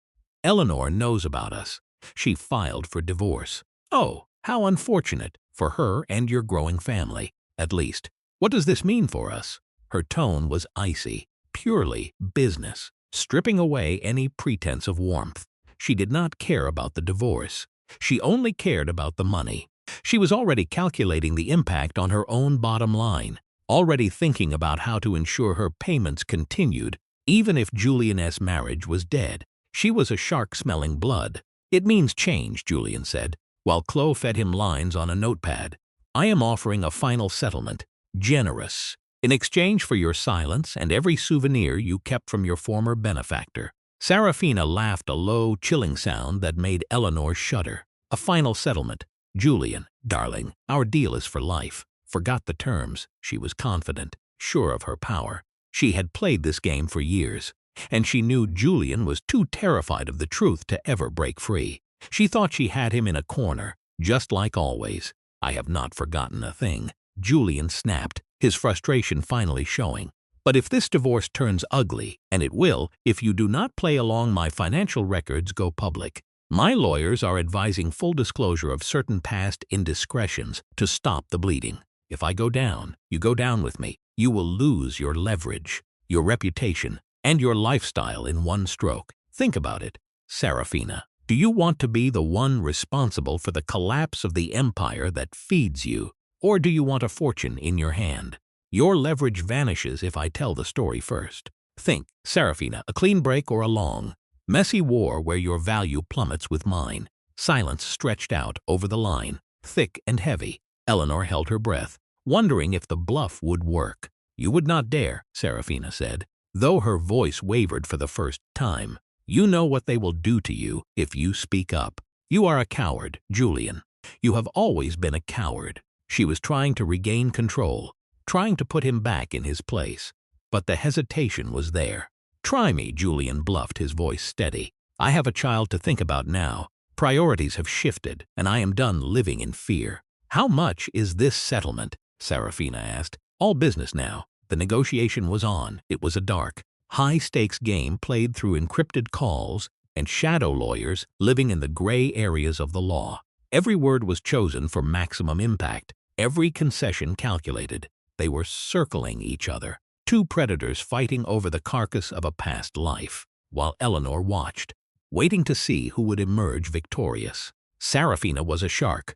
Eleanor knows about us. She filed for divorce. Oh, how unfortunate for her and your growing family, at least. What does this mean for us? Her tone was icy, purely business, stripping away any pretense of warmth. She did not care about the divorce. She only cared about the money. She was already calculating the impact on her own bottom line, already thinking about how to ensure her payments continued, even if Julian's marriage was dead. She was a shark smelling blood. "It means change," Julian said, while Chloe fed him lines on a notepad. "I am offering a final settlement, generous, in exchange for your silence and every souvenir you kept from your former benefactor." Serafina laughed, a low, chilling sound that made Eleanor shudder. "A final settlement. Julian, darling, our deal is for life." Forgot the terms. She was confident, sure of her power. She had played this game for years, and she knew Julian was too terrified of the truth to ever break free. She thought she had him in a corner, just like always. "I have not forgotten a thing," Julian snapped, his frustration finally showing. "But if this divorce turns ugly, and it will if you do not play along, my financial records go public. My lawyers are advising full disclosure of certain past indiscretions to stop the bleeding. If I go down, you go down with me. You will lose your leverage, your reputation, and your lifestyle in one stroke. Think about it, Serafina. Do you want to be the one responsible for the collapse of the empire that feeds you, or do you want a fortune in your hand? Your leverage vanishes if I tell the story first. Think, Serafina, a clean break or a long, messy war where your value plummets with mine." Silence stretched out over the line, thick and heavy. Eleanor held her breath, wondering if the bluff would work. "You would not dare," Serafina said, though her voice wavered for the first time. "You know what they will do to you if you speak up. "You are a coward, Julian. You have always been a coward." She was trying to regain control, trying to put him back in his place. But the hesitation was there. "Try me," Julian bluffed, his voice steady. "I have a child to think about now. Priorities have shifted, and I am done living in fear." "How much is this settlement?" Serafina asked. "All business now." The negotiation was on. It was a dark, high-stakes game played through encrypted calls and shadow lawyers living in the gray areas of the law. Every word was chosen for maximum impact, every concession calculated. They were circling each other, two predators fighting over the carcass of a past life, while Eleanor watched, waiting to see who would emerge victorious. Serafina was a shark,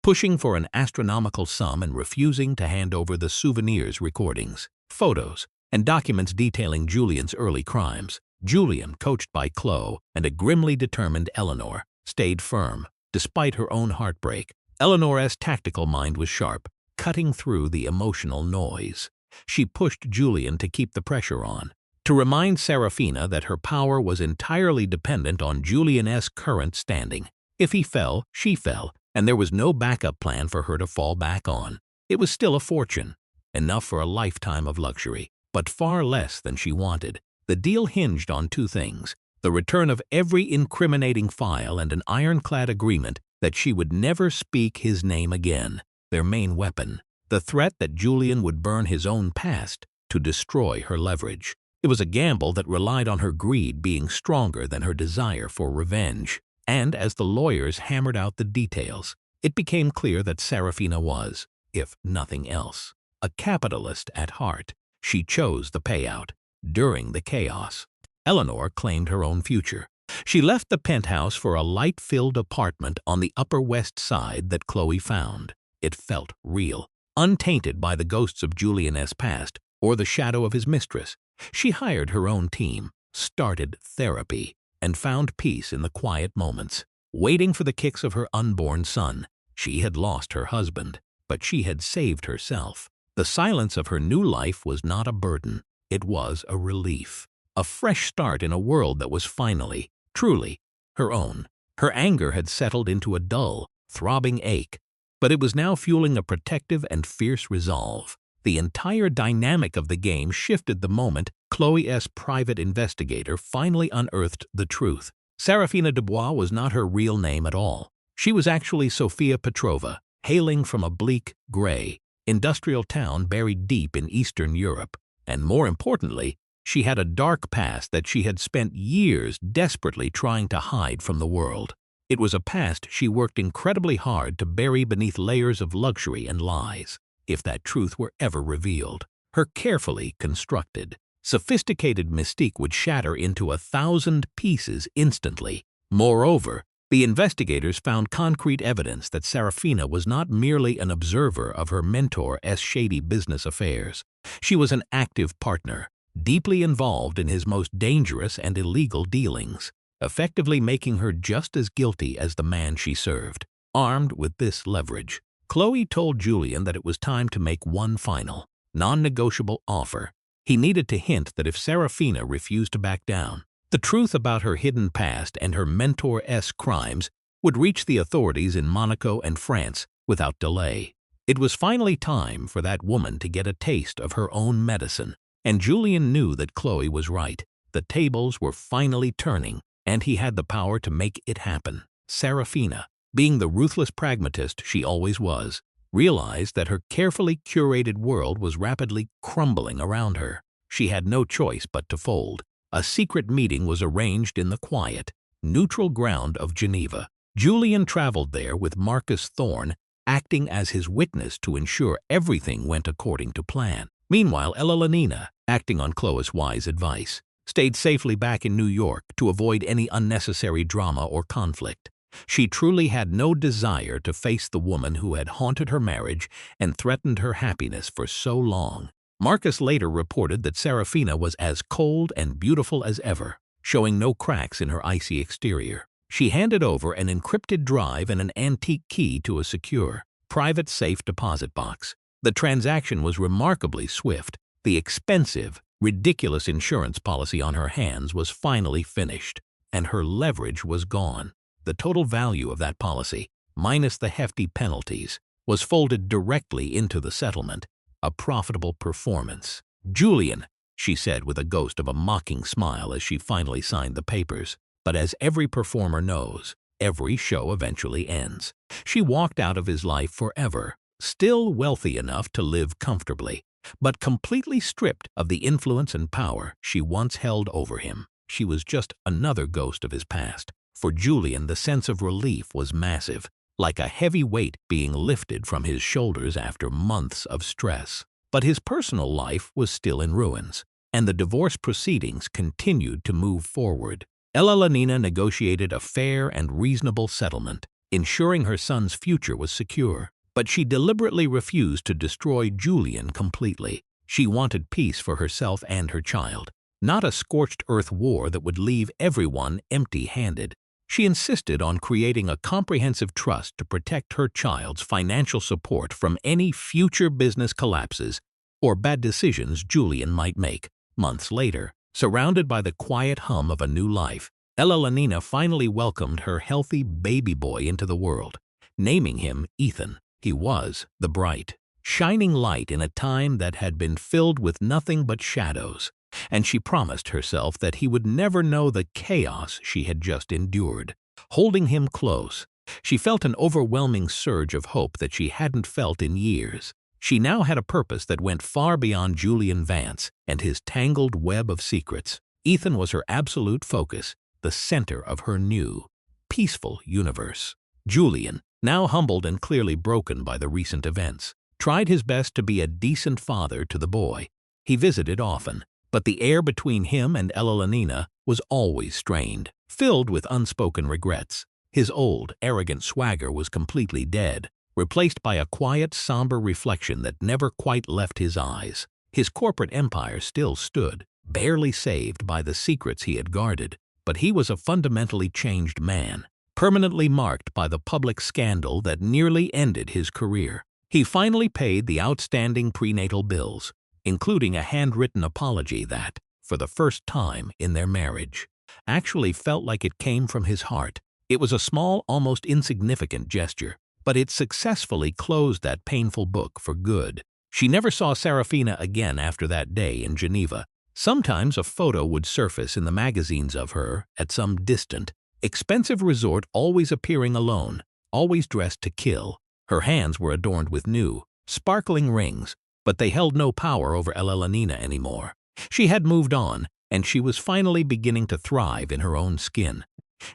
pushing for an astronomical sum and refusing to hand over the souvenirs, recordings, photos, and documents detailing Julian's early crimes. Julian, coached by Chloe and a grimly determined Eleanor, stayed firm, despite her own heartbreak. Eleanor's tactical mind was sharp, cutting through the emotional noise. She pushed Julian to keep the pressure on, to remind Serafina that her power was entirely dependent on Julian's current standing. If he fell, she fell, and there was no backup plan for her to fall back on. It was still a fortune, enough for a lifetime of luxury, but far less than she wanted. The deal hinged on two things: the return of every incriminating file and an ironclad agreement that she would never speak his name again. Their main weapon, the threat that Julian would burn his own past to destroy her leverage. It was a gamble that relied on her greed being stronger than her desire for revenge. And as the lawyers hammered out the details, it became clear that Serafina was, if nothing else, a capitalist at heart. She chose the payout. During the chaos, Eleanor claimed her own future. She left the penthouse for a light-filled apartment on the Upper West Side that Chloe found. It felt real, untainted by the ghosts of Julian's past or the shadow of his mistress. She hired her own team, started therapy, and found peace in the quiet moments, waiting for the kicks of her unborn son. She had lost her husband, but she had saved herself. The silence of her new life was not a burden. It was a relief, a fresh start in a world that was finally, truly, her own. Her anger had settled into a dull, throbbing ache, but it was now fueling a protective and fierce resolve. The entire dynamic of the game shifted the moment Chloe's private investigator finally unearthed the truth. Serafina Dubois was not her real name at all. She was actually Sophia Petrova, hailing from a bleak, gray, industrial town buried deep in Eastern Europe. And more importantly, she had a dark past that she had spent years desperately trying to hide from the world. It was a past she worked incredibly hard to bury beneath layers of luxury and lies. If that truth were ever revealed, her carefully constructed, sophisticated mystique would shatter into 1,000 pieces instantly. Moreover, the investigators found concrete evidence that Serafina was not merely an observer of her mentor's shady business affairs. She was an active partner, deeply involved in his most dangerous and illegal dealings, effectively making her just as guilty as the man she served. Armed with this leverage, Chloe told Julian that it was time to make one final, non-negotiable offer. He needed to hint that if Serafina refused to back down, the truth about her hidden past and her mentor's crimes would reach the authorities in Monaco and France without delay. It was finally time for that woman to get a taste of her own medicine, and Julian knew that Chloe was right. The tables were finally turning, and he had the power to make it happen. Serafina, being the ruthless pragmatist she always was, realized that her carefully curated world was rapidly crumbling around her. She had no choice but to fold. A secret meeting was arranged in the quiet, neutral ground of Geneva. Julian traveled there with Marcus Thorne acting as his witness to ensure everything went according to plan. Meanwhile, Ella Lenina, acting on Chloe's wise advice, stayed safely back in New York to avoid any unnecessary drama or conflict. She truly had no desire to face the woman who had haunted her marriage and threatened her happiness for so long. Marcus later reported that Serafina was as cold and beautiful as ever, showing no cracks in her icy exterior. She handed over an encrypted drive and an antique key to a secure, private safe deposit box. The transaction was remarkably swift. The expensive, ridiculous insurance policy on her hands was finally finished, and her leverage was gone. the total value of that policy, minus the hefty penalties, was folded directly into the settlement, a profitable performance. "Julian," she said with a ghost of a mocking smile as she finally signed the papers. But as every performer knows, every show eventually ends. She walked out of his life forever, still wealthy enough to live comfortably, but completely stripped of the influence and power she once held over him. She was just another ghost of his past. For Julian, the sense of relief was massive, like a heavy weight being lifted from his shoulders after months of stress. But his personal life was still in ruins, and the divorce proceedings continued to move forward. Elenina negotiated a fair and reasonable settlement, ensuring her son's future was secure. But she deliberately refused to destroy Julian completely. She wanted peace for herself and her child, not a scorched earth war that would leave everyone empty-handed. She insisted on creating a comprehensive trust to protect her child's financial support from any future business collapses or bad decisions Julian might make. Months later, surrounded by the quiet hum of a new life, Elenina finally welcomed her healthy baby boy into the world, naming him Ethan. He was the bright, shining light in a time that had been filled with nothing but shadows, and she promised herself that he would never know the chaos she had just endured. Holding him close, she felt an overwhelming surge of hope that she hadn't felt in years. She now had a purpose that went far beyond Julian Vance and his tangled web of secrets. Ethan was her absolute focus, the center of her new, peaceful universe. Julian, now humbled and clearly broken by the recent events, tried his best to be a decent father to the boy. He visited often, but the air between him and Elenina was always strained, filled with unspoken regrets. His old, arrogant swagger was completely dead, replaced by a quiet, somber reflection that never quite left his eyes. His corporate empire still stood, barely saved by the secrets he had guarded, but he was a fundamentally changed man, permanently marked by the public scandal that nearly ended his career. He finally paid the outstanding prenatal bills, including a handwritten apology that, for the first time in their marriage, actually felt like it came from his heart. It was a small, almost insignificant gesture, but it successfully closed that painful book for good. She never saw Serafina again after that day in Geneva. Sometimes a photo would surface in the magazines of her at some distant, expensive resort, always appearing alone, always dressed to kill. Her hands were adorned with new, sparkling rings, but they held no power over Elenina anymore. She had moved on, and she was finally beginning to thrive in her own skin.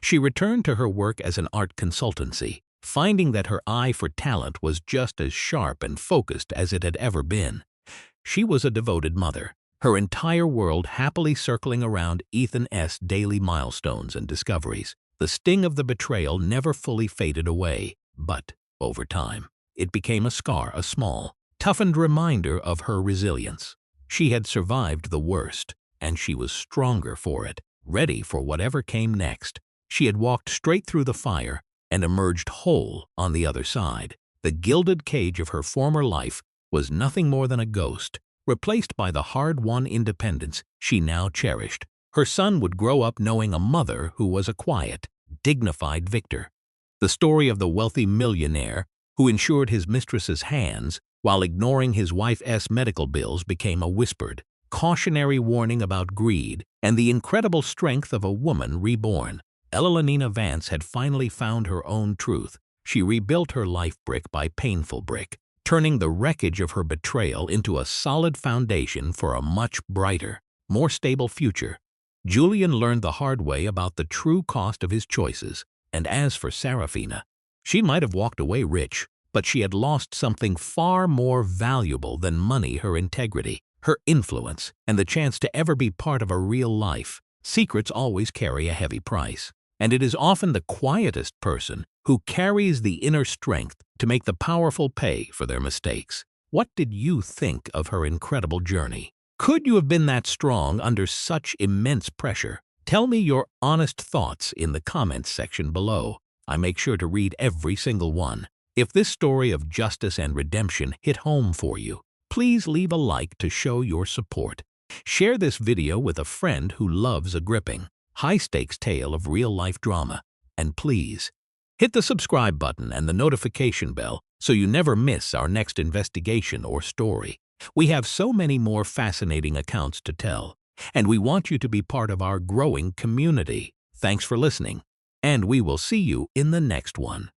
She returned to her work as an art consultancy, finding that her eye for talent was just as sharp and focused as it had ever been. She was a devoted mother, her entire world happily circling around Ethan's daily milestones and discoveries. The sting of the betrayal never fully faded away, but, over time, it became a scar, a small, toughened reminder of her resilience. She had survived the worst, and she was stronger for it, ready for whatever came next. She had walked straight through the fire and emerged whole on the other side. The gilded cage of her former life was nothing more than a ghost, replaced by the hard-won independence she now cherished. Her son would grow up knowing a mother who was a quiet, dignified victor. The story of the wealthy millionaire who insured his mistress's hands while ignoring his wife's medical bills became a whispered, cautionary warning about greed and the incredible strength of a woman reborn. Elenina Vance had finally found her own truth. She rebuilt her life brick by painful brick, turning the wreckage of her betrayal into a solid foundation for a much brighter, more stable future. Julian learned the hard way about the true cost of his choices, and as for Serafina, she might have walked away rich, but she had lost something far more valuable than money: her integrity, her influence, and the chance to ever be part of a real life. Secrets always carry a heavy price, and it is often the quietest person who carries the inner strength to make the powerful pay for their mistakes. What did you think of her incredible journey? Could you have been that strong under such immense pressure? Tell me your honest thoughts in the comments section below. I make sure to read every single one. If this story of justice and redemption hit home for you, please leave a like to show your support. Share this video with a friend who loves a gripping, high-stakes tale of real-life drama. And please, hit the subscribe button and the notification bell so you never miss our next investigation or story. We have so many more fascinating accounts to tell, and we want you to be part of our growing community. Thanks for listening, and we will see you in the next one.